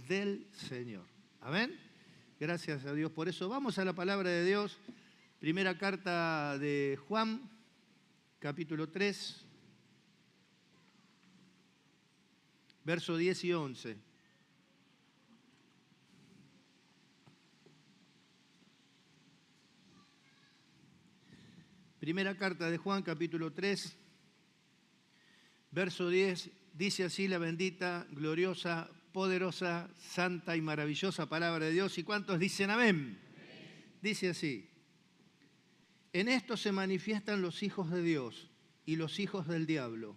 del Señor. Amén. Gracias a Dios por eso. Vamos a la palabra de Dios. Primera carta de Juan, capítulo 3, verso 10 y 11. Primera carta de Juan, capítulo 3, verso 10, dice así la bendita, gloriosa, poderosa, santa y maravillosa palabra de Dios. ¿Y cuántos dicen amén? Amén. Dice así: en esto se manifiestan los hijos de Dios y los hijos del diablo.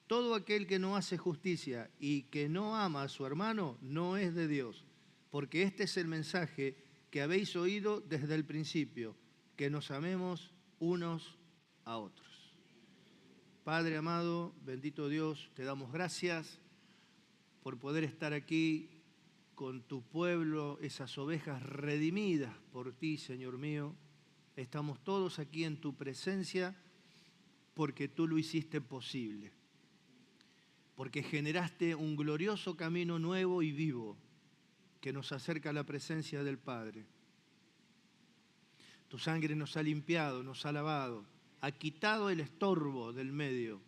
Todo aquel que no hace justicia y que no ama a su hermano no es de Dios, porque este es el mensaje que habéis oído desde el principio, que nos amemos unos a otros. Padre amado, bendito Dios, te damos gracias por poder estar aquí con tu pueblo, esas ovejas redimidas por ti, Señor mío. Estamos todos aquí en tu presencia porque tú lo hiciste posible, porque generaste un glorioso camino nuevo y vivo que nos acerca a la presencia del Padre. Tu sangre nos ha limpiado, nos ha lavado, ha quitado el estorbo del medio,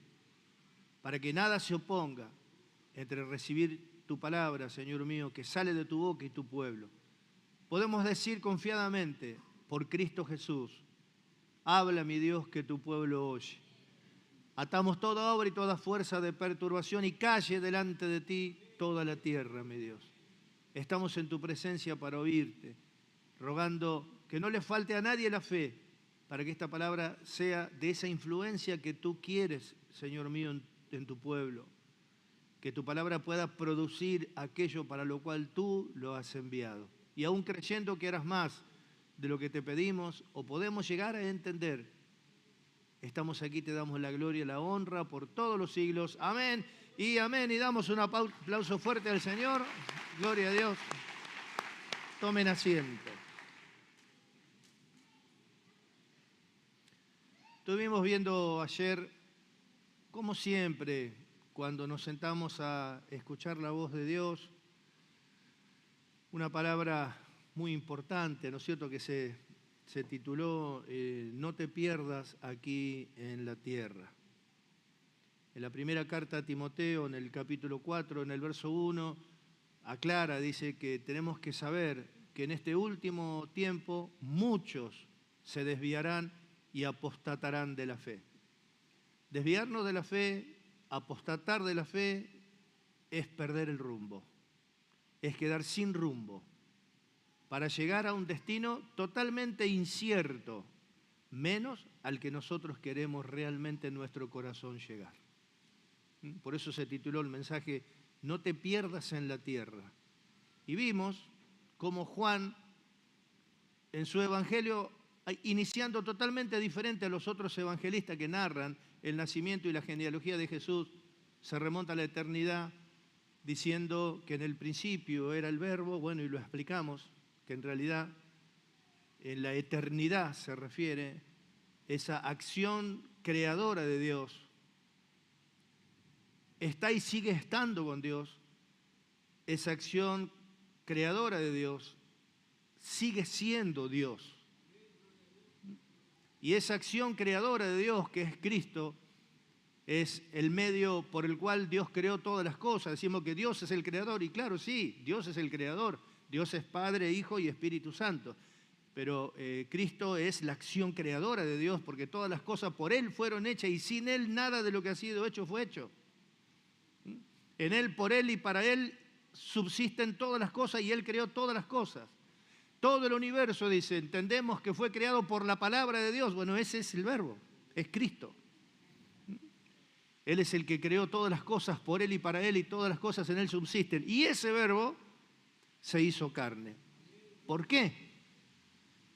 para que nada se oponga entre recibir tu palabra, Señor mío, que sale de tu boca y tu pueblo. Podemos decir confiadamente, por Cristo Jesús, habla, mi Dios, que tu pueblo oye. Atamos toda obra y toda fuerza de perturbación y calle delante de ti toda la tierra, mi Dios. Estamos en tu presencia para oírte, rogando que no le falte a nadie la fe, para que esta palabra sea de esa influencia que tú quieres, Señor mío, en tu pueblo. Que tu palabra pueda producir aquello para lo cual tú lo has enviado. Y aún creyendo que harás más de lo que te pedimos o podemos llegar a entender, estamos aquí, te damos la gloria y la honra por todos los siglos. Amén y amén. Y damos un aplauso fuerte al Señor. Gloria a Dios. Tomen asiento. Estuvimos viendo ayer, como siempre, cuando nos sentamos a escuchar la voz de Dios, una palabra muy importante, ¿no es cierto?, que se tituló No te pierdas aquí en la tierra. En la primera carta a Timoteo, en el capítulo 4, en el verso 1, aclara, dice que tenemos que saber que en este último tiempo muchos se desviarán y apostatarán de la fe. Desviarnos de la fe, apostatar de la fe, es perder el rumbo, es quedar sin rumbo, para llegar a un destino totalmente incierto, menos al que nosotros queremos realmente en nuestro corazón llegar. Por eso se tituló el mensaje, No te pierdas en la tierra. Y vimos cómo Juan, en su evangelio, iniciando totalmente diferente a los otros evangelistas que narran el nacimiento y la genealogía de Jesús, se remonta a la eternidad diciendo que en el principio era el verbo, bueno, y lo explicamos, que en realidad en la eternidad se refiere esa acción creadora de Dios. Está y sigue estando con Dios, esa acción creadora de Dios sigue siendo Dios. Y esa acción creadora de Dios, que es Cristo, es el medio por el cual Dios creó todas las cosas. Decimos que Dios es el creador, y claro, sí, Dios es el creador. Dios es Padre, Hijo y Espíritu Santo. Pero Cristo es la acción creadora de Dios, porque todas las cosas por Él fueron hechas, y sin Él nada de lo que ha sido hecho fue hecho. En Él, por Él y para Él subsisten todas las cosas, y Él creó todas las cosas. Todo el universo, dice, entendemos que fue creado por la palabra de Dios. Bueno, ese es el verbo, es Cristo. Él es el que creó todas las cosas por Él y para Él, y todas las cosas en Él subsisten. Y ese verbo se hizo carne. ¿Por qué?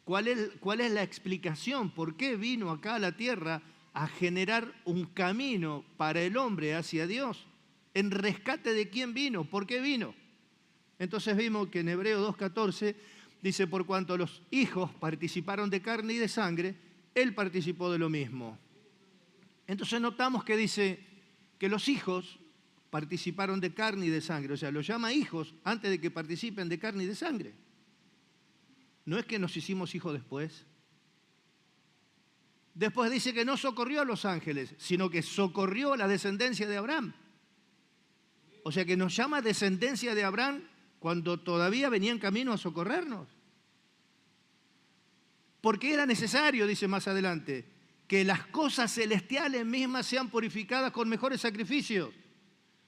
¿Cuál es la explicación? ¿Por qué vino acá a la tierra a generar un camino para el hombre hacia Dios? ¿En rescate de quién vino? ¿Por qué vino? Entonces vimos que en Hebreos 2:14 dice, por cuanto los hijos participaron de carne y de sangre, Él participó de lo mismo. Entonces notamos que dice que los hijos participaron de carne y de sangre. O sea, los llama hijos antes de que participen de carne y de sangre. No es que nos hicimos hijos después. Después dice que no socorrió a los ángeles, sino que socorrió a la descendencia de Abraham. O sea que nos llama descendencia de Abraham cuando todavía venía en camino a socorrernos. Porque era necesario, dice más adelante, que las cosas celestiales mismas sean purificadas con mejores sacrificios.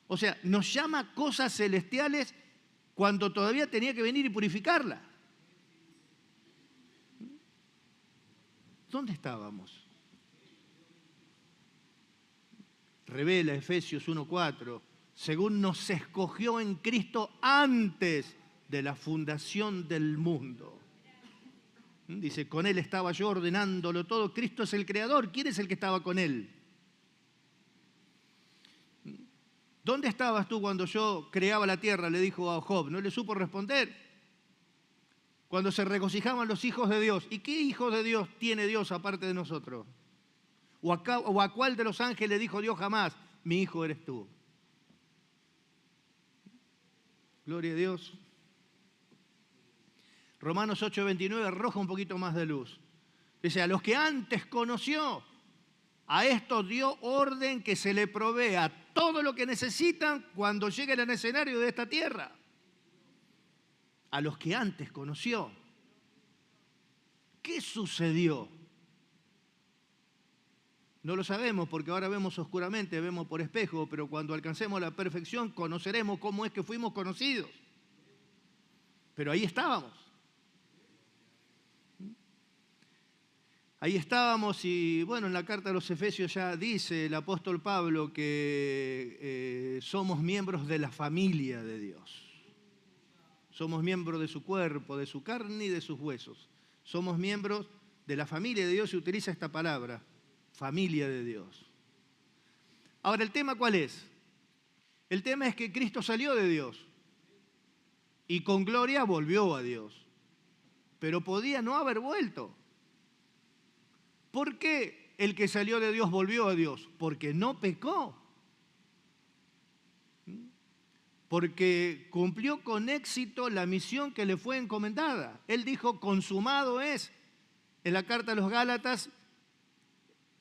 O sea, nos llama cosas celestiales cuando todavía tenía que venir y purificarla. ¿Dónde estábamos? Revela Efesios 1:4, según nos escogió en Cristo antes de la fundación del mundo. Dice, con Él estaba yo ordenándolo todo. Cristo es el creador. ¿Quién es el que estaba con Él? ¿Dónde estabas tú cuando yo creaba la tierra? Le dijo a Job. No le supo responder. Cuando se regocijaban los hijos de Dios. ¿Y qué hijos de Dios tiene Dios aparte de nosotros? ¿O a cuál de los ángeles dijo Dios jamás? Mi hijo eres tú. Gloria a Dios. Romanos 8:29 arroja un poquito más de luz. Dice, a los que antes conoció, a estos dio orden que se le provea todo lo que necesitan cuando lleguen al escenario de esta tierra. A los que antes conoció. ¿Qué sucedió? No lo sabemos porque ahora vemos oscuramente, vemos por espejo, pero cuando alcancemos la perfección conoceremos cómo es que fuimos conocidos. Pero ahí estábamos. Ahí estábamos y bueno, en la carta de los Efesios ya dice el apóstol Pablo que somos miembros de la familia de Dios. Somos miembros de su cuerpo, de su carne y de sus huesos. Somos miembros de la familia de Dios y utiliza esta palabra, familia de Dios. Ahora, ¿el tema cuál es? El tema es que Cristo salió de Dios y con gloria volvió a Dios. Pero podía no haber vuelto. ¿Por qué el que salió de Dios volvió a Dios? Porque no pecó. Porque cumplió con éxito la misión que le fue encomendada. Él dijo, consumado es. En la carta a los Gálatas,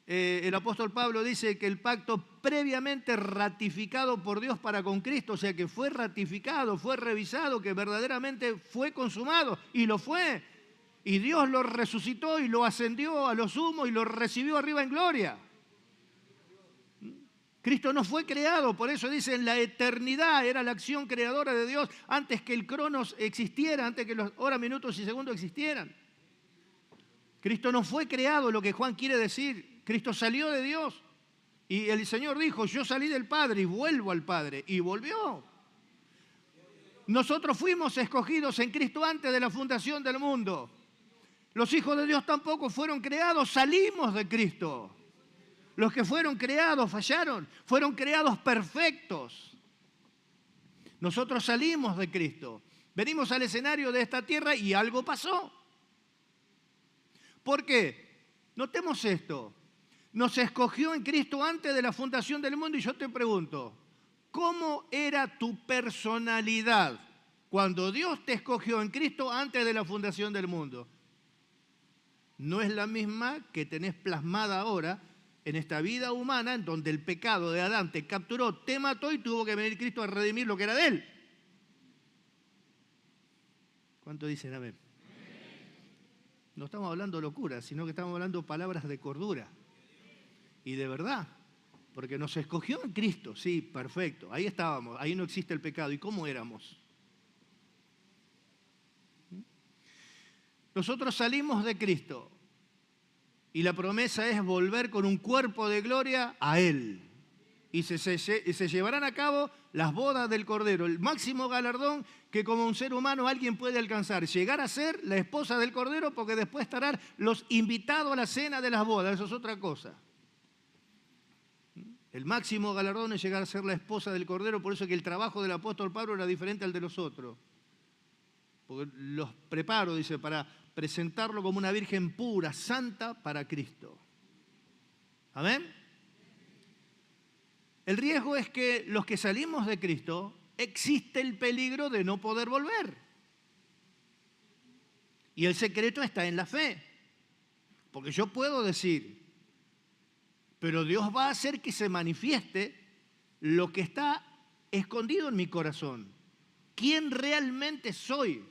el apóstol Pablo dice que el pacto previamente ratificado por Dios para con Cristo, o sea que fue ratificado, fue revisado, que verdaderamente fue consumado, y lo fue. Y Dios lo resucitó y lo ascendió a lo sumo y lo recibió arriba en gloria. Cristo no fue creado, por eso dice en la eternidad era la acción creadora de Dios antes que el cronos existiera, antes que los horas, minutos y segundos existieran. Cristo no fue creado, lo que Juan quiere decir. Cristo salió de Dios y el Señor dijo, yo salí del Padre y vuelvo al Padre, y volvió. Nosotros fuimos escogidos en Cristo antes de la fundación del mundo. Los hijos de Dios tampoco fueron creados, salimos de Cristo. Los que fueron creados fallaron, fueron creados perfectos. Nosotros salimos de Cristo, venimos al escenario de esta tierra y algo pasó. ¿Por qué? Notemos esto. Nos escogió en Cristo antes de la fundación del mundo y yo te pregunto, ¿cómo era tu personalidad cuando Dios te escogió en Cristo antes de la fundación del mundo? No es la misma que tenés plasmada ahora en esta vida humana en donde el pecado de Adán te capturó, te mató y tuvo que venir Cristo a redimir lo que era de él. ¿Cuánto dicen amén? No estamos hablando locura, sino que estamos hablando palabras de cordura y de verdad, porque nos escogió en Cristo, sí, perfecto, ahí estábamos, ahí no existe el pecado. ¿Y cómo éramos? Nosotros salimos de Cristo y la promesa es volver con un cuerpo de gloria a Él. Y se llevarán a cabo las bodas del Cordero, el máximo galardón que como un ser humano alguien puede alcanzar. Llegar a ser la esposa del Cordero, porque después estarán los invitados a la cena de las bodas, eso es otra cosa. El máximo galardón es llegar a ser la esposa del Cordero, por eso que el trabajo del apóstol Pablo era diferente al de los otros. Porque los preparo, dice, para presentarlo como una virgen pura, santa para Cristo. ¿Amén? El riesgo es que los que salimos de Cristo, existe el peligro de no poder volver. Y el secreto está en la fe. Porque yo puedo decir, pero Dios va a hacer que se manifieste lo que está escondido en mi corazón. ¿Quién realmente soy?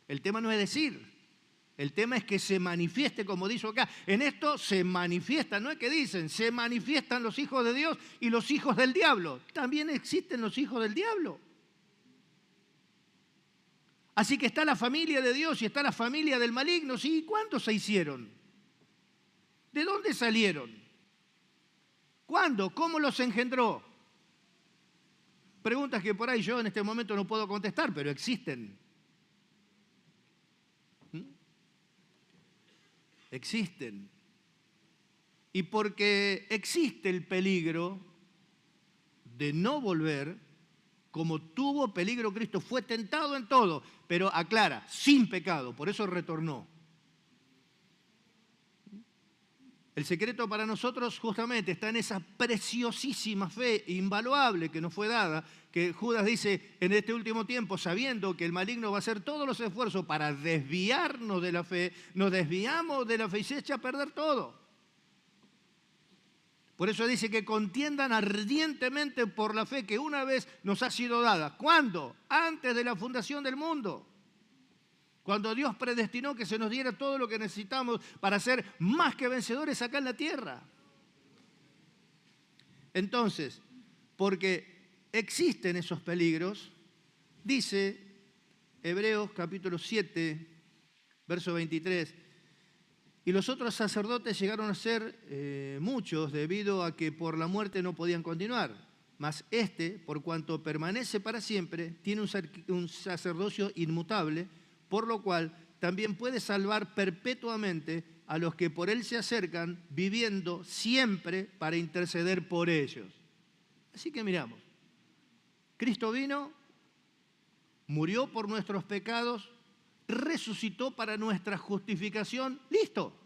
El tema no es decir, el tema es que se manifieste, como dice acá. En esto se manifiesta, no es que dicen, se manifiestan los hijos de Dios y los hijos del diablo. También existen los hijos del diablo. Así que está la familia de Dios y está la familia del maligno. ¿Sí? ¿Cuántos se hicieron? ¿De dónde salieron? ¿Cuándo? ¿Cómo los engendró? Preguntas que por ahí yo en este momento no puedo contestar, pero existen. Existen. Y porque existe el peligro de no volver, como tuvo peligro Cristo, fue tentado en todo, pero aclara, sin pecado, por eso retornó. El secreto para nosotros justamente está en esa preciosísima fe invaluable que nos fue dada, que Judas dice en este último tiempo, sabiendo que el maligno va a hacer todos los esfuerzos para desviarnos de la fe, nos desviamos de la fe y se echa a perder todo. Por eso dice que contiendan ardientemente por la fe que una vez nos ha sido dada. ¿Cuándo? Antes de la fundación del mundo. Cuando Dios predestinó que se nos diera todo lo que necesitamos para ser más que vencedores acá en la tierra. Entonces, porque existen esos peligros, dice Hebreos capítulo 7, verso 23, y los otros sacerdotes llegaron a ser muchos debido a que por la muerte no podían continuar. Mas este, por cuanto permanece para siempre, tiene un sacerdocio inmutable, por lo cual también puede salvar perpetuamente a los que por él se acercan, viviendo siempre para interceder por ellos. Así que miramos, Cristo vino, murió por nuestros pecados, resucitó para nuestra justificación, listo.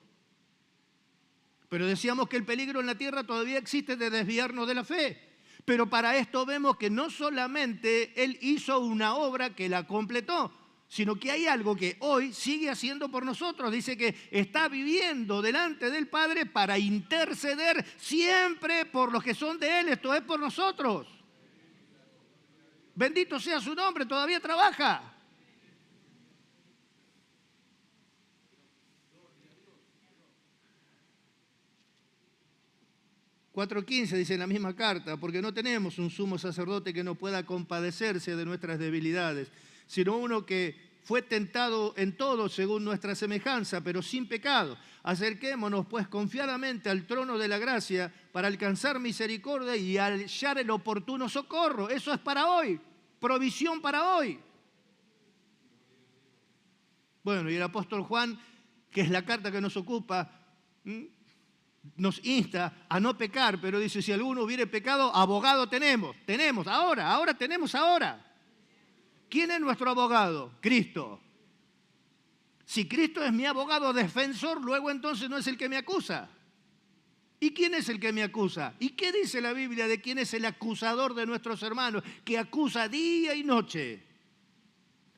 Pero decíamos que el peligro en la tierra todavía existe de desviarnos de la fe. Pero para esto vemos que no solamente Él hizo una obra que la completó, sino que hay algo que hoy sigue haciendo por nosotros. Dice que está viviendo delante del Padre para interceder siempre por los que son de Él, esto es por nosotros. Bendito sea su nombre, todavía trabaja. (4:15) dice en la misma carta, porque no tenemos un sumo sacerdote que no pueda compadecerse de nuestras debilidades, sino uno que fue tentado en todo según nuestra semejanza, pero sin pecado. Acerquémonos pues confiadamente al trono de la gracia para alcanzar misericordia y hallar el oportuno socorro. Eso es para hoy, provisión para hoy. Bueno, y el apóstol Juan, que es la carta que nos ocupa, nos insta a no pecar, pero dice, si alguno hubiere pecado, abogado tenemos ahora. ¿Quién es nuestro abogado? Cristo. Si Cristo es mi abogado defensor, luego entonces no es el que me acusa. ¿Y quién es el que me acusa? ¿Y qué dice la Biblia de quién es el acusador de nuestros hermanos, que acusa día y noche?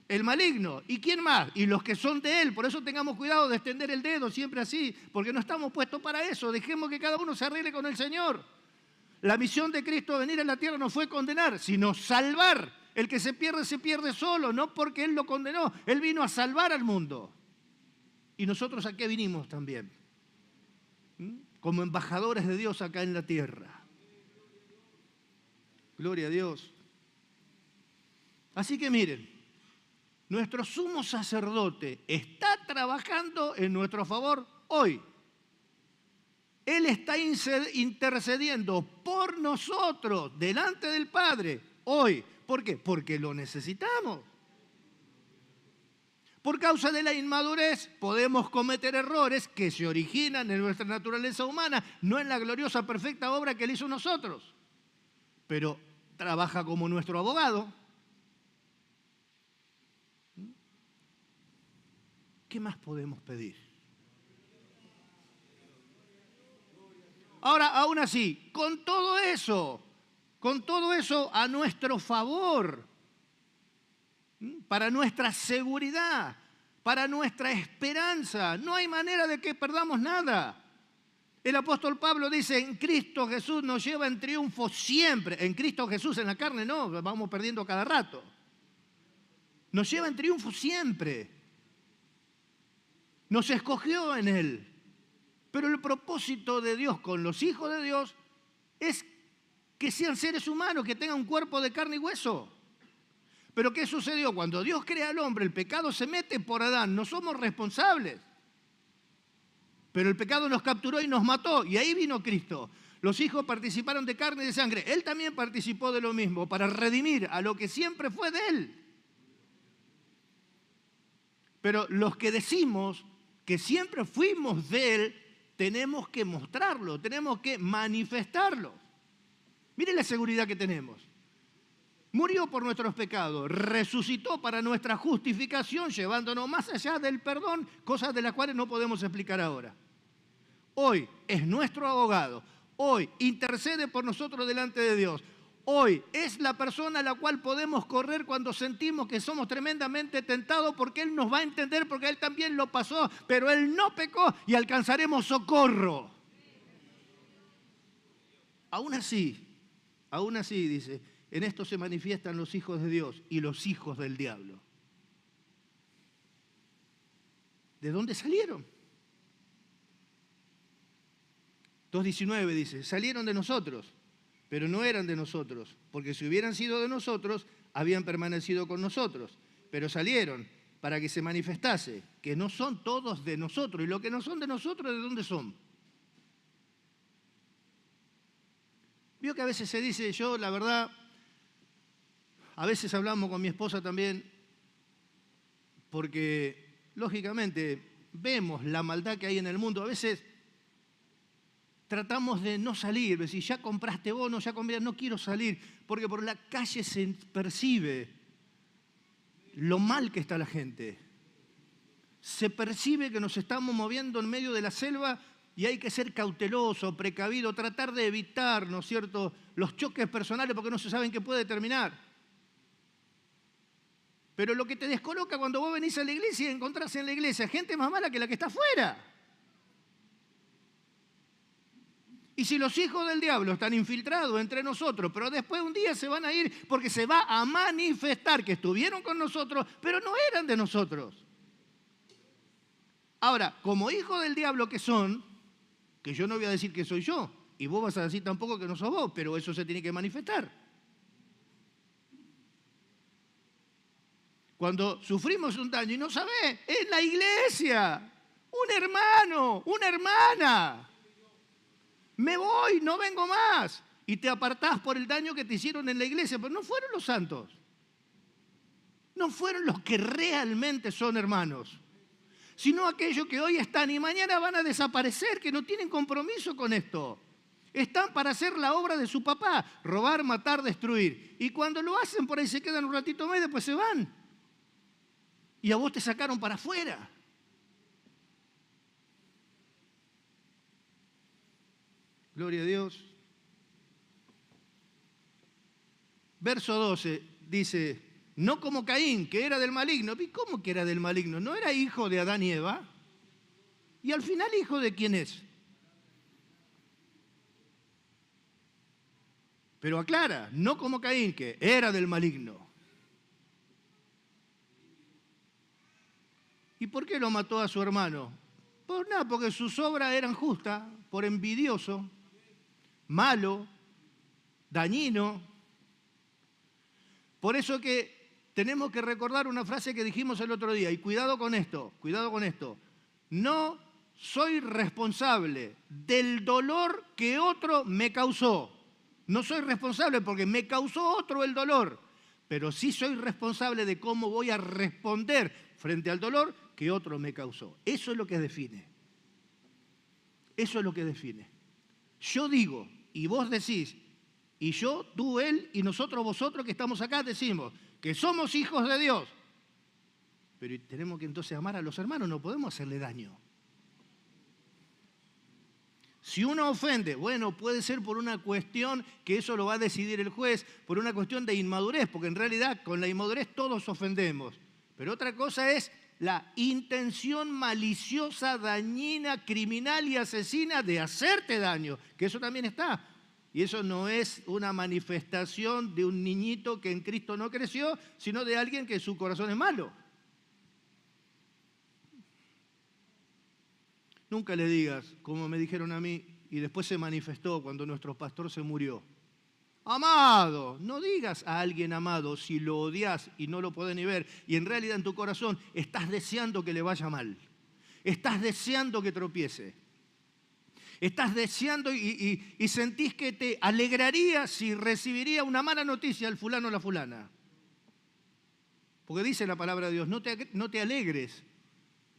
El maligno. ¿Y quién más? Y los que son de él. Por eso tengamos cuidado de extender el dedo siempre así, porque no estamos puestos para eso. Dejemos que cada uno se arregle con el Señor. La misión de Cristo venir a la tierra no fue condenar, sino salvar. El que se pierde solo, no porque Él lo condenó. Él vino a salvar al mundo. ¿Y nosotros a qué vinimos también? Como embajadores de Dios acá en la tierra. Gloria a Dios. Así que miren, nuestro sumo sacerdote está trabajando en nuestro favor hoy. Él está intercediendo por nosotros delante del Padre hoy. ¿Por qué? Porque lo necesitamos. Por causa de la inmadurez podemos cometer errores que se originan en nuestra naturaleza humana, no en la gloriosa, perfecta obra que Él hizo en nosotros. Pero trabaja como nuestro abogado. ¿Qué más podemos pedir? Ahora, aún así, con todo eso a nuestro favor, para nuestra seguridad, para nuestra esperanza, no hay manera de que perdamos nada. El apóstol Pablo dice, en Cristo Jesús nos lleva en triunfo siempre. En Cristo Jesús, en la carne no, vamos perdiendo cada rato. Nos lleva en triunfo siempre. Nos escogió en Él. Pero el propósito de Dios con los hijos de Dios es que sean seres humanos, que tengan un cuerpo de carne y hueso. Pero ¿qué sucedió? Cuando Dios crea al hombre, el pecado se mete por Adán. No somos responsables. Pero el pecado nos capturó y nos mató. Y ahí vino Cristo. Los hijos participaron de carne y de sangre. Él también participó de lo mismo para redimir a lo que siempre fue de Él. Pero los que decimos que siempre fuimos de Él, tenemos que mostrarlo, tenemos que manifestarlo. Miren la seguridad que tenemos. Murió por nuestros pecados, resucitó para nuestra justificación, llevándonos más allá del perdón, cosas de las cuales no podemos explicar ahora. Hoy es nuestro abogado, hoy intercede por nosotros delante de Dios. Hoy es la persona a la cual podemos correr cuando sentimos que somos tremendamente tentados, porque Él nos va a entender, porque Él también lo pasó, pero Él no pecó y alcanzaremos socorro. Aún así, dice, en esto se manifiestan los hijos de Dios y los hijos del diablo. ¿De dónde salieron? 2:19 dice, salieron de nosotros, pero no eran de nosotros, porque si hubieran sido de nosotros, habían permanecido con nosotros. Pero salieron para que se manifestase que no son todos de nosotros, y lo que no son de nosotros, ¿de dónde son? Vio que a veces se dice, yo la verdad, a veces hablamos con mi esposa también, porque lógicamente vemos la maldad que hay en el mundo. A veces tratamos de no salir, decir, ya compraste bonos, ya compraste, no quiero salir, porque por la calle se percibe lo mal que está la gente. Se percibe que nos estamos moviendo en medio de la selva y hay que ser cauteloso, precavido, tratar de evitar, ¿no es cierto?, los choques personales porque no se sabe en qué puede terminar. Pero lo que te descoloca cuando vos venís a la iglesia y encontrás en la iglesia gente más mala que la que está afuera. Y si los hijos del diablo están infiltrados entre nosotros, pero después un día se van a ir porque se va a manifestar que estuvieron con nosotros, pero no eran de nosotros. Ahora, como hijos del diablo que son, que yo no voy a decir que soy yo, y vos vas a decir tampoco que no sos vos, pero eso se tiene que manifestar. Cuando sufrimos un daño y no sabés, es la iglesia, un hermano, una hermana. Me voy, no vengo más. Y te apartás por el daño que te hicieron en la iglesia, pero no fueron los santos. No fueron los que realmente son hermanos, sino aquellos que hoy están y mañana van a desaparecer, que no tienen compromiso con esto. Están para hacer la obra de su papá, robar, matar, destruir. Y cuando lo hacen, por ahí se quedan un ratito más y después se van. Y a vos te sacaron para afuera. Gloria a Dios. Verso 12 dice, no como Caín, que era del maligno. ¿Y cómo que era del maligno? ¿No era hijo de Adán y Eva? ¿Y al final hijo de quién es? Pero aclara, no como Caín, que era del maligno. ¿Y por qué lo mató a su hermano? Pues nada, porque sus obras eran justas, por envidioso, malo, dañino. Por eso que tenemos que recordar una frase que dijimos el otro día, y cuidado con esto, no soy responsable del dolor que otro me causó. No soy responsable porque me causó otro el dolor, pero sí soy responsable de cómo voy a responder frente al dolor que otro me causó. Eso es lo que define. Eso es lo que define. Yo digo, y vos decís, y yo, tú, él, y nosotros, vosotros que estamos acá, decimos que somos hijos de Dios. Pero tenemos que entonces amar a los hermanos, no podemos hacerle daño. Si uno ofende, bueno, puede ser por una cuestión que eso lo va a decidir el juez, por una cuestión de inmadurez, porque en realidad con la inmadurez todos ofendemos. Pero otra cosa es la intención maliciosa, dañina, criminal y asesina de hacerte daño, que eso también está. Y eso no es una manifestación de un niñito que en Cristo no creció, sino de alguien que su corazón es malo. Nunca le digas, como me dijeron a mí, y después se manifestó cuando nuestro pastor se murió. Amado, no digas a alguien amado si lo odias y no lo podés ni ver, y en realidad en tu corazón estás deseando que le vaya mal. Estás deseando que tropiece. Estás deseando y sentís que te alegraría si recibiría una mala noticia el fulano o la fulana. Porque dice la palabra de Dios, no te alegres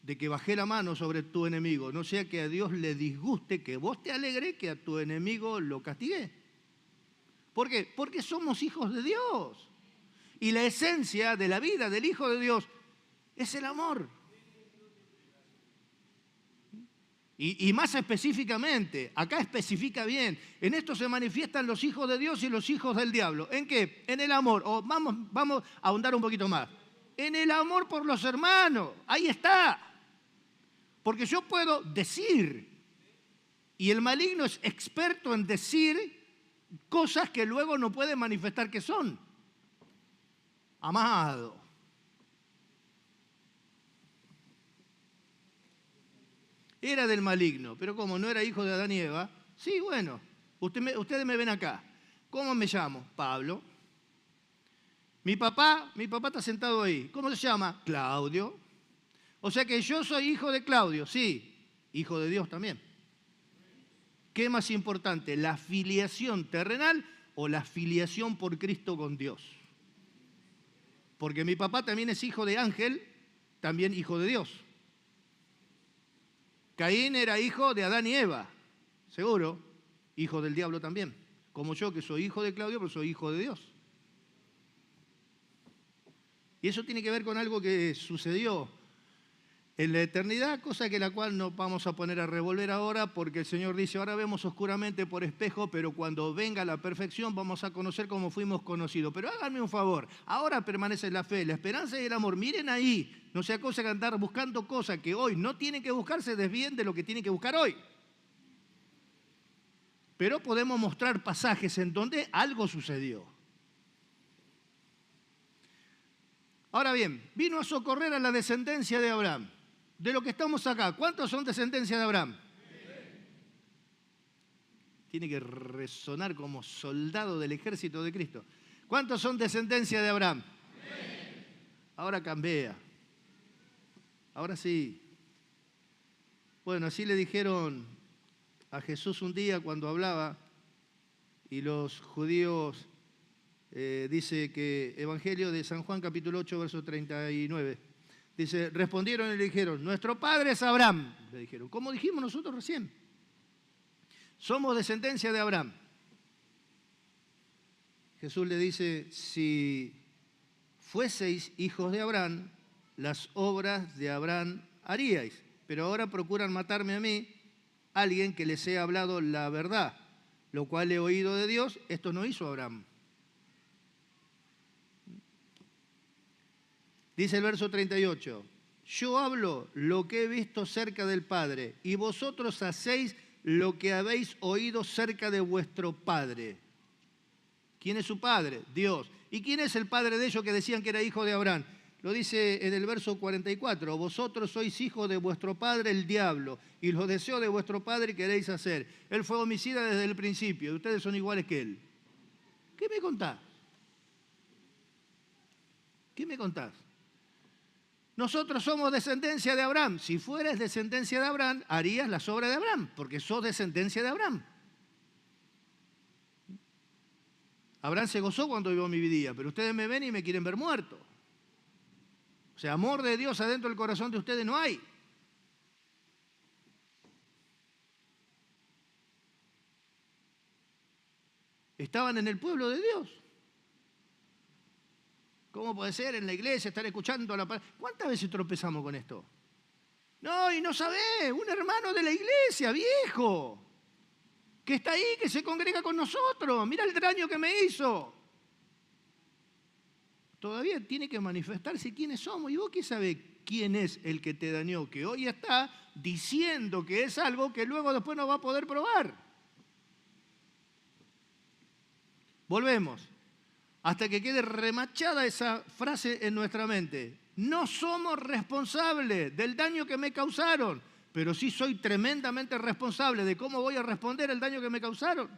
de que bajé la mano sobre tu enemigo, no sea que a Dios le disguste que vos te alegres que a tu enemigo lo castigué. ¿Por qué? Porque somos hijos de Dios. Y la esencia de la vida del Hijo de Dios es el amor. Y más específicamente, acá especifica bien, en esto se manifiestan los hijos de Dios y los hijos del diablo. ¿En qué? En el amor. O vamos a ahondar un poquito más. En el amor por los hermanos. Ahí está. Porque yo puedo decir, y el maligno es experto en decir cosas que luego no puede manifestar que son. Amado. Era del maligno, pero como no era hijo de Adán y Eva, sí, bueno, ustedes me ven acá. ¿Cómo me llamo? Pablo. Mi papá está sentado ahí. ¿Cómo se llama? Claudio. O sea que yo soy hijo de Claudio, sí, hijo de Dios también. ¿Qué es más importante, la filiación terrenal o la filiación por Cristo con Dios? Porque mi papá también es hijo de ángel, también hijo de Dios. Caín era hijo de Adán y Eva, seguro, hijo del diablo también. Como yo, que soy hijo de Claudio, pero soy hijo de Dios. Y eso tiene que ver con algo que sucedió en la eternidad, cosa que la cual no vamos a poner a revolver ahora, porque el Señor dice, ahora vemos oscuramente por espejo, pero cuando venga la perfección vamos a conocer como fuimos conocidos. Pero háganme un favor, ahora permanece la fe, la esperanza y el amor. Miren ahí, no sea cosa que andar buscando cosas que hoy no tienen que buscar, se desvíen de lo que tienen que buscar hoy. Pero podemos mostrar pasajes en donde algo sucedió. Ahora bien, vino a socorrer a la descendencia de Abraham. De lo que estamos acá, ¿cuántos son descendencia de Abraham? Tiene que resonar como soldado del ejército de Cristo. ¿Cuántos son descendencia de Abraham? Ahora cambia. Ahora sí. Bueno, así le dijeron a Jesús un día cuando hablaba, y los judíos, dice que Evangelio de San Juan capítulo 8, verso 39. Dice, respondieron y le dijeron, nuestro padre es Abraham. Le dijeron, como dijimos nosotros recién. Somos descendencia de Abraham. Jesús le dice, si fueseis hijos de Abraham, las obras de Abraham haríais. Pero ahora procuran matarme a mí, alguien que les he hablado la verdad, lo cual he oído de Dios, esto no hizo Abraham. Dice el verso 38, yo hablo lo que he visto cerca del Padre, y vosotros hacéis lo que habéis oído cerca de vuestro Padre. ¿Quién es su Padre? Dios. ¿Y quién es el Padre de ellos que decían que era hijo de Abraham? Lo dice en el verso 44, vosotros sois hijos de vuestro padre el diablo, y los deseos de vuestro padre queréis hacer. Él fue homicida desde el principio, y ustedes son iguales que él. ¿Qué me contás? ¿Qué me contás? Nosotros somos descendencia de Abraham. Si fueras descendencia de Abraham, harías las obras de Abraham, porque sos descendencia de Abraham. Abraham se gozó cuando vio mi vida, pero ustedes me ven y me quieren ver muerto. O sea, amor de Dios adentro del corazón de ustedes no hay. Estaban en el pueblo de Dios. ¿Cómo puede ser en la iglesia estar escuchando la palabra? ¿Cuántas veces tropezamos con esto? No, y no sabés, un hermano de la iglesia, viejo. que está ahí, que se congrega con nosotros. Mira el daño que me hizo. Todavía tiene que manifestarse quiénes somos. ¿Y vos qué sabés quién es el que te dañó? Que hoy está diciendo que es algo que luego después no va a poder probar. Volvemos. Hasta que quede remachada esa frase en nuestra mente. No somos responsables del daño que me causaron, pero sí soy tremendamente responsable de cómo voy a responder el daño que me causaron.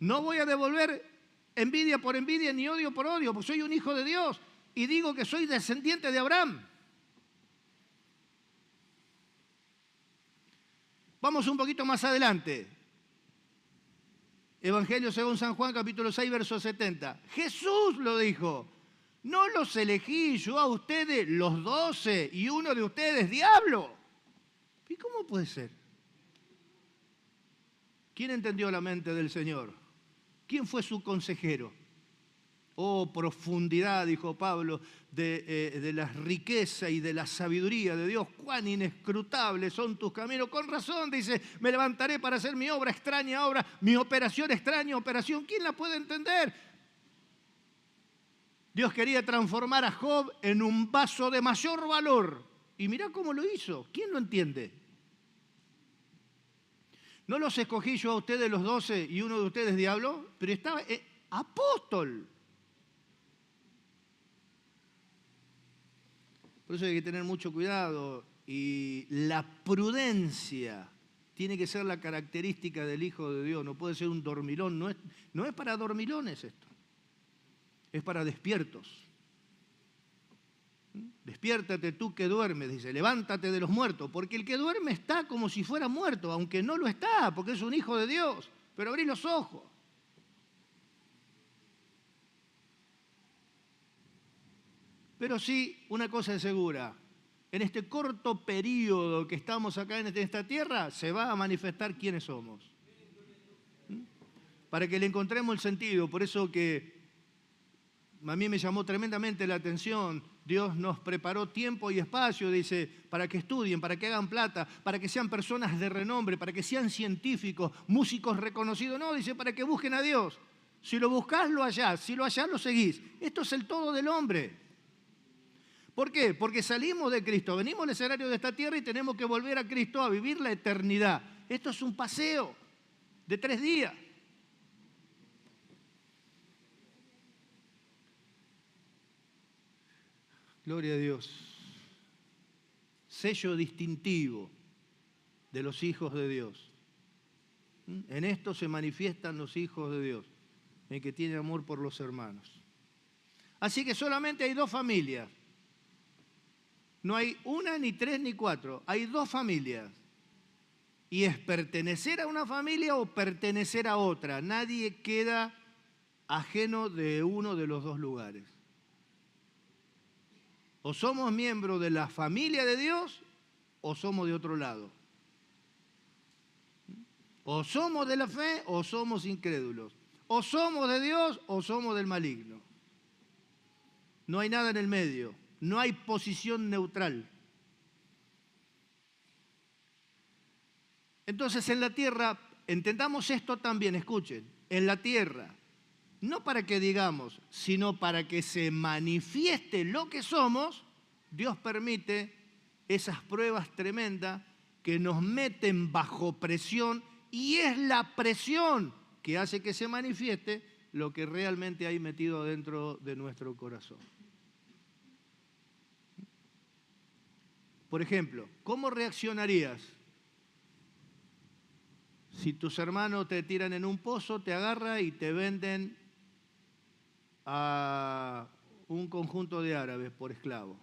No voy a devolver envidia por envidia ni odio por odio, porque soy un hijo de Dios y digo que soy descendiente de Abraham. Vamos un poquito más adelante. Evangelio según San Juan, capítulo 6, verso 70. Jesús lo dijo. No los elegí yo a ustedes, los 12, y uno de ustedes, diablo. ¿Y cómo puede ser? ¿Quién entendió la mente del Señor? ¿Quién fue su consejero? Oh, profundidad, dijo Pablo, de la riqueza y de la sabiduría de Dios. Cuán inescrutables son tus caminos. Con razón, dice, me levantaré para hacer mi obra, extraña obra, mi operación, extraña operación. ¿Quién la puede entender? Dios quería transformar a Job en un vaso de mayor valor. Y mirá cómo lo hizo. ¿Quién lo entiende? No los escogí yo a ustedes los 12 y uno de ustedes diablo, pero estaba apóstol. Por eso hay que tener mucho cuidado y la prudencia tiene que ser la característica del Hijo de Dios. No puede ser un dormilón. No es para dormilones esto. Es para despiertos. Despiértate tú que duermes, dice, levántate de los muertos, porque el que duerme está como si fuera muerto, aunque no lo está, porque es un hijo de Dios, pero abrí los ojos. Pero sí, una cosa es segura, en este corto periodo que estamos acá en esta tierra, se va a manifestar quiénes somos. Para que le encontremos el sentido, por eso que a mí me llamó tremendamente la atención. Dios nos preparó tiempo y espacio, dice, para que estudien, para que hagan plata, para que sean personas de renombre, para que sean científicos, músicos reconocidos. No, dice, para que busquen a Dios. Si lo buscás, lo hallás. Si lo hallás, lo seguís. Esto es el todo del hombre. ¿Por qué? Porque salimos de Cristo, venimos al escenario de esta tierra y tenemos que volver a Cristo a vivir la eternidad. Esto es un paseo de 3 días. Gloria a Dios. Sello distintivo de los hijos de Dios. En esto se manifiestan los hijos de Dios, en que tienen amor por los hermanos. Así que solamente hay 2 familias. No hay 1, ni 3, ni 4. Hay 2 familias. Y es pertenecer a una familia o pertenecer a otra. Nadie queda ajeno de uno de los 2 lugares. O somos miembros de la familia de Dios o somos de otro lado. O somos de la fe o somos incrédulos. O somos de Dios o somos del maligno. No hay nada en el medio. No hay posición neutral. Entonces en la tierra, entendamos esto también, escuchen, en la tierra, no para que digamos, sino para que se manifieste lo que somos, Dios permite esas pruebas tremendas que nos meten bajo presión y es la presión que hace que se manifieste lo que realmente hay metido dentro de nuestro corazón. Por ejemplo, ¿cómo reaccionarías si tus hermanos te tiran en un pozo, te agarran y te venden a un conjunto de árabes por esclavo?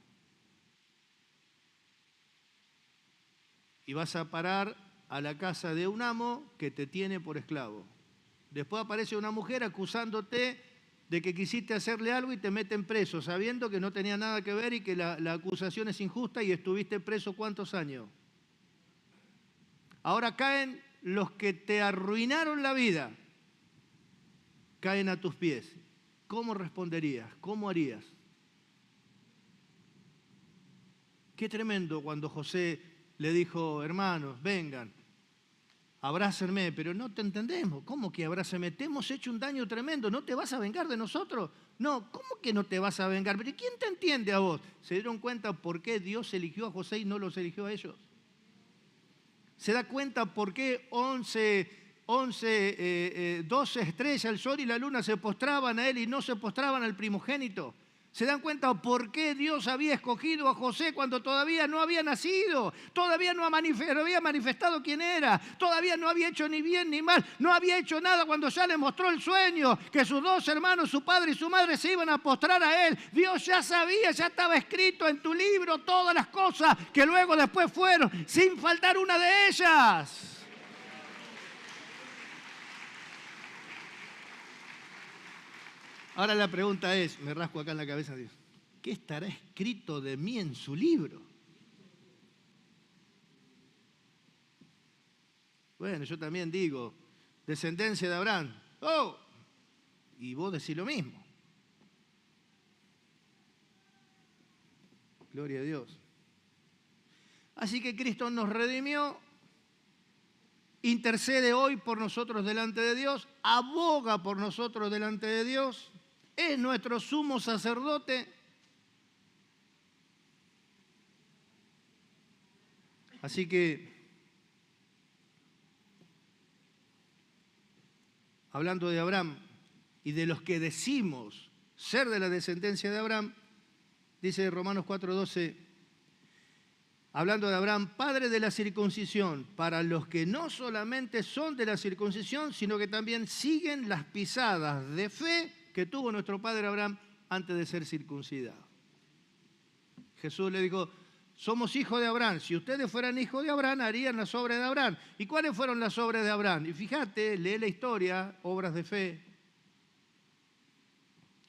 Y vas a parar a la casa de un amo que te tiene por esclavo. Después aparece una mujer acusándote de que quisiste hacerle algo y te meten preso, sabiendo que no tenía nada que ver y que la acusación es injusta y estuviste preso ¿cuántos años? Ahora caen los que te arruinaron la vida, caen a tus pies. ¿Cómo responderías? ¿Cómo harías? Qué tremendo cuando José le dijo, hermanos, vengan, abrácenme, pero no te entendemos. ¿Cómo que abrácenme? Te hemos hecho un daño tremendo, ¿no te vas a vengar de nosotros? No, ¿cómo que no te vas a vengar? ¿Pero quién te entiende a vos? ¿Se dieron cuenta por qué Dios eligió a José y no los eligió a ellos? ¿Se da cuenta por qué 12 estrellas, el sol y la luna se postraban a él y no se postraban al primogénito? ¿Se dan cuenta por qué Dios había escogido a José cuando todavía no había nacido? Todavía no había manifestado quién era. Todavía no había hecho ni bien ni mal. No había hecho nada cuando ya le mostró el sueño que sus dos hermanos, su padre y su madre, se iban a postrar a él. Dios ya sabía, ya estaba escrito en tu libro todas las cosas que luego después fueron, sin faltar una de ellas. Ahora la pregunta es, me rasco acá en la cabeza, Dios, ¿qué estará escrito de mí en su libro? Bueno, yo también digo, descendencia de Abraham. ¡Oh! Y vos decís lo mismo. Gloria a Dios. Así que Cristo nos redimió, intercede hoy por nosotros delante de Dios, aboga por nosotros delante de Dios, es nuestro sumo sacerdote. Así que, hablando de Abraham y de los que decimos ser de la descendencia de Abraham, dice Romanos 4:12, hablando de Abraham, padre de la circuncisión, para los que no solamente son de la circuncisión, sino que también siguen las pisadas de fe que tuvo nuestro padre Abraham antes de ser circuncidado. Jesús le dijo, somos hijos de Abraham. Si ustedes fueran hijos de Abraham, harían las obras de Abraham. ¿Y cuáles fueron las obras de Abraham? Y fíjate, lee la historia, obras de fe.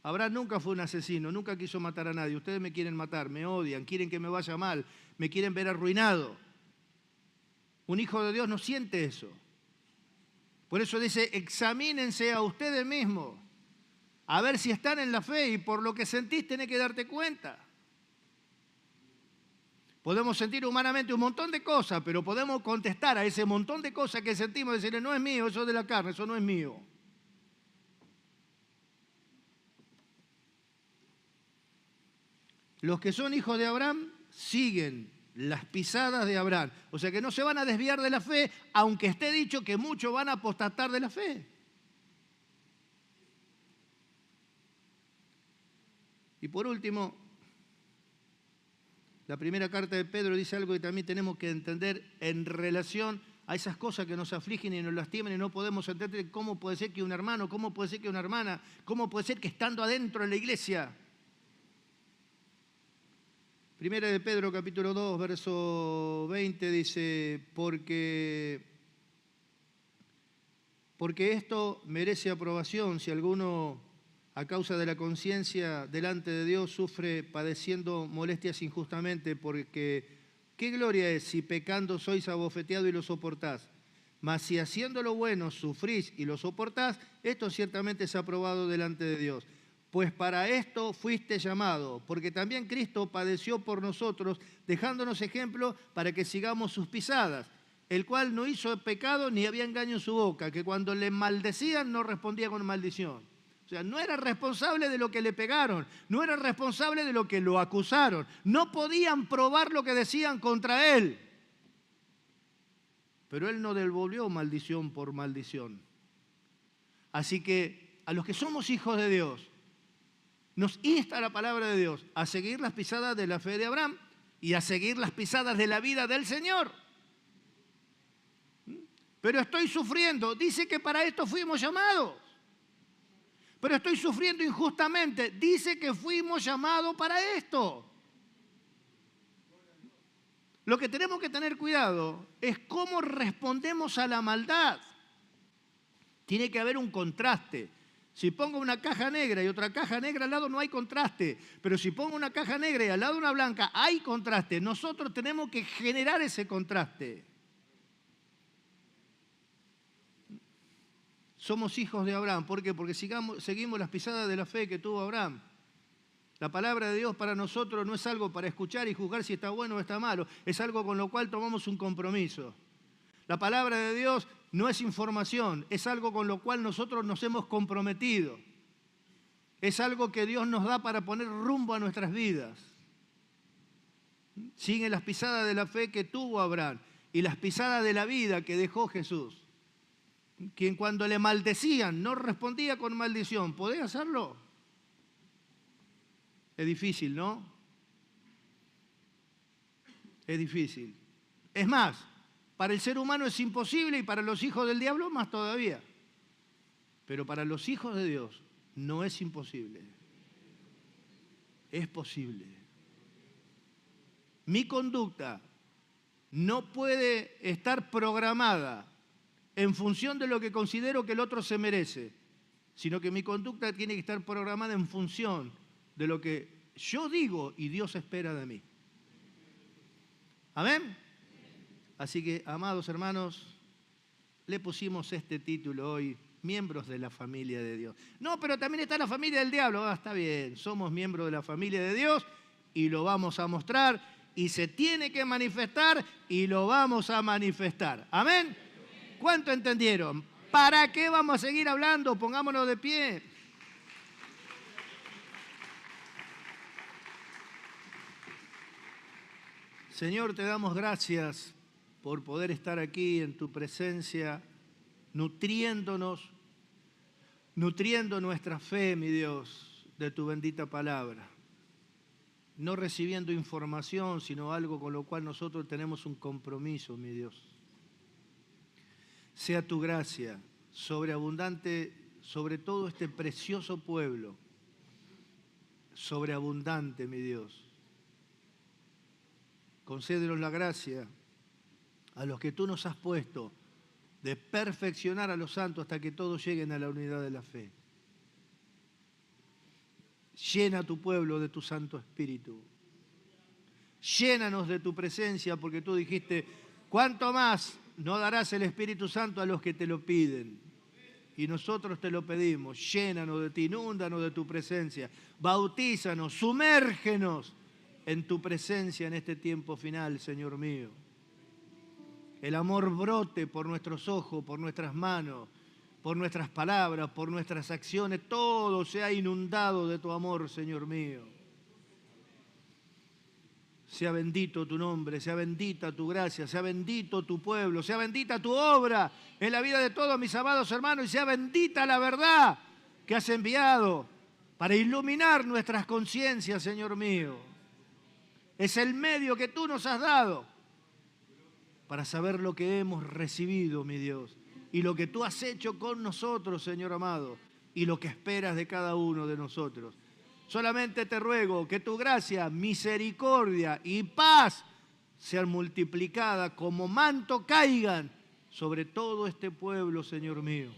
Abraham nunca fue un asesino, nunca quiso matar a nadie. Ustedes me quieren matar, me odian, quieren que me vaya mal, me quieren ver arruinado. Un hijo de Dios no siente eso. Por eso dice, examínense a ustedes mismos, a ver si están en la fe, y por lo que sentís tenés que darte cuenta. Podemos sentir humanamente un montón de cosas, pero podemos contestar a ese montón de cosas que sentimos y decirle, no es mío, eso es de la carne, eso no es mío. Los que son hijos de Abraham siguen las pisadas de Abraham. O sea que no se van a desviar de la fe, aunque esté dicho que muchos van a apostatar de la fe. Y por último, la primera carta de Pedro dice algo que también tenemos que entender en relación a esas cosas que nos afligen y nos lastiman y no podemos entender cómo puede ser que un hermano, cómo puede ser que una hermana, cómo puede ser que estando adentro de la iglesia. Primera de Pedro, capítulo 2, verso 20, dice, porque esto merece aprobación si alguno, a causa de la conciencia delante de Dios, sufre padeciendo molestias injustamente, porque ¿qué gloria es si pecando sois abofeteados y lo soportás? Mas si haciendo lo bueno sufrís y lo soportás, esto ciertamente es aprobado delante de Dios. Pues para esto fuiste llamado, porque también Cristo padeció por nosotros, dejándonos ejemplo para que sigamos sus pisadas, el cual no hizo pecado ni había engaño en su boca, que cuando le maldecían no respondía con maldición. O sea, no era responsable de lo que le pegaron, no era responsable de lo que lo acusaron, no podían probar lo que decían contra él. Pero él no devolvió maldición por maldición. Así que a los que somos hijos de Dios, nos insta la palabra de Dios a seguir las pisadas de la fe de Abraham y a seguir las pisadas de la vida del Señor. Pero estoy sufriendo, dice que para esto fuimos llamados. Pero estoy sufriendo injustamente, dice que fuimos llamados para esto. Lo que tenemos que tener cuidado es cómo respondemos a la maldad. Tiene que haber un contraste. Si pongo una caja negra y otra caja negra al lado no hay contraste, pero si pongo una caja negra y al lado una blanca hay contraste. Nosotros tenemos que generar ese contraste. Somos hijos de Abraham. ¿Por qué? Porque seguimos las pisadas de la fe que tuvo Abraham. La palabra de Dios para nosotros no es algo para escuchar y juzgar si está bueno o está malo, es algo con lo cual tomamos un compromiso. La palabra de Dios no es información, es algo con lo cual nosotros nos hemos comprometido. Es algo que Dios nos da para poner rumbo a nuestras vidas. Sigue las pisadas de la fe que tuvo Abraham y las pisadas de la vida que dejó Jesús. Quien cuando le maldecían no respondía con maldición. ¿Podés hacerlo? Es difícil, ¿no? Es difícil. Es más, para el ser humano es imposible y para los hijos del diablo más todavía. Pero para los hijos de Dios no es imposible. Es posible. Mi conducta no puede estar programada en función de lo que considero que el otro se merece, sino que mi conducta tiene que estar programada en función de lo que yo digo y Dios espera de mí. ¿Amén? Así que, amados hermanos, le pusimos este título hoy, miembros de la familia de Dios. No, pero también está la familia del diablo. Ah, está bien, somos miembros de la familia de Dios y lo vamos a mostrar y se tiene que manifestar y lo vamos a manifestar. ¿Amén? ¿Cuánto entendieron? ¿Para qué vamos a seguir hablando? Pongámonos de pie. Señor, te damos gracias por poder estar aquí en tu presencia, nutriendo nuestra fe, mi Dios, de tu bendita palabra. No recibiendo información, sino algo con lo cual nosotros tenemos un compromiso, mi Dios. Sea tu gracia sobreabundante sobre todo este precioso pueblo, sobreabundante, mi Dios. Concédenos la gracia a los que tú nos has puesto de perfeccionar a los santos hasta que todos lleguen a la unidad de la fe. Llena a tu pueblo de tu Santo Espíritu. Llénanos de tu presencia, porque tú dijiste, ¿cuánto más no darás el Espíritu Santo a los que te lo piden? Y nosotros te lo pedimos. Llénanos de ti, inúndanos de tu presencia. Bautízanos, sumérgenos en tu presencia en este tiempo final, Señor mío. El amor brote por nuestros ojos, por nuestras manos, por nuestras palabras, por nuestras acciones, todo sea inundado de tu amor, Señor mío. Sea bendito tu nombre, sea bendita tu gracia, sea bendito tu pueblo, sea bendita tu obra en la vida de todos mis amados hermanos y sea bendita la verdad que has enviado para iluminar nuestras conciencias, Señor mío. Es el medio que tú nos has dado para saber lo que hemos recibido, mi Dios, y lo que tú has hecho con nosotros, Señor amado, y lo que esperas de cada uno de nosotros. Solamente te ruego que tu gracia, misericordia y paz sean multiplicadas como manto caigan sobre todo este pueblo, Señor mío,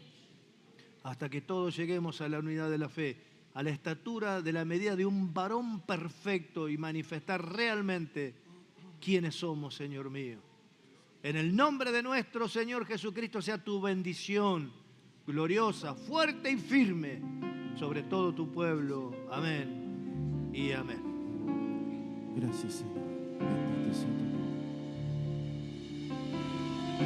hasta que todos lleguemos a la unidad de la fe, a la estatura de la medida de un varón perfecto y manifestar realmente quiénes somos, Señor mío. En el nombre de nuestro Señor Jesucristo sea tu bendición gloriosa, fuerte y firme sobre todo tu pueblo. Amén y amén. Gracias, Señor. Bendito sea tu